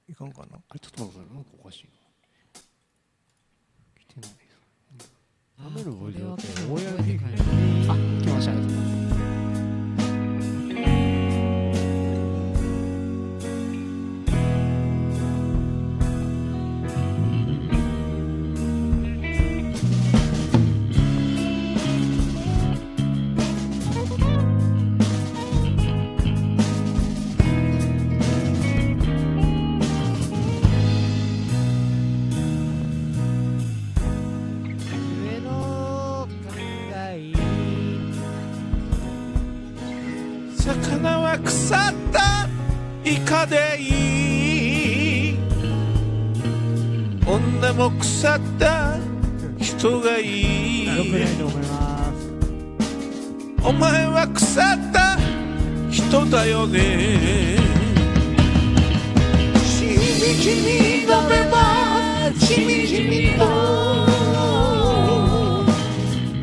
いかんかな。あれちょっと待って、なんかおかしいな。来てないです。食べるボジョって親指。あ、来ましたね。魚は腐ったイカでいい、女も腐った人がいい。よくないと思います。お前は腐った人だよね。しみじみ飲めばしみじみと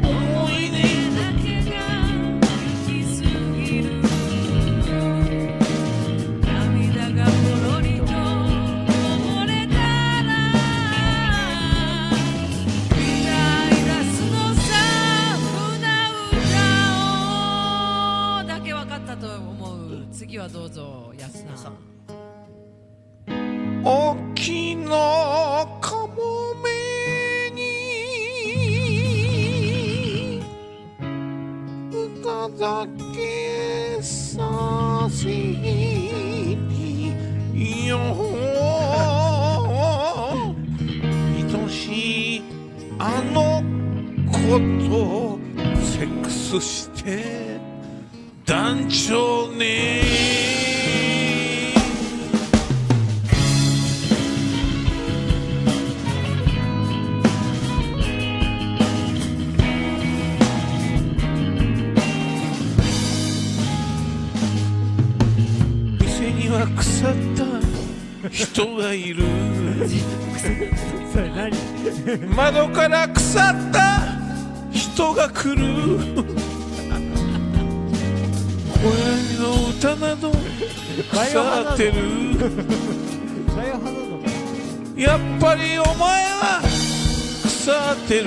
思い出だけが行き過ぎる。涙がポロリとこぼれたら歌い出すのさ船歌をだけ分かったと思う。次はどうぞ安田さん。沖のカモメに歌だけさせてよ愛しいあの子とセックスして団長ね。腐った人がいるそれ何？窓から腐った人が来る親指の歌など腐ってるやっぱりお前は腐ってる。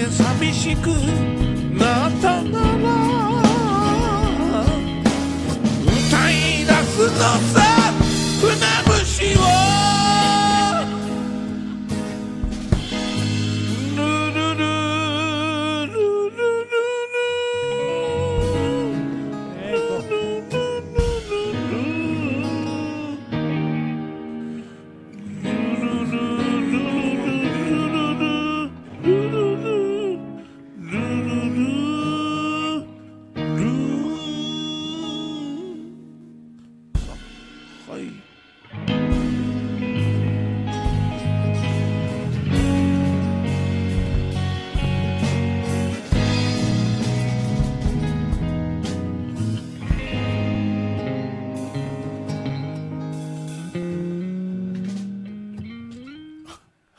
寂しくなったなら歌い出すのさ船節をルルルルルル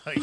はい。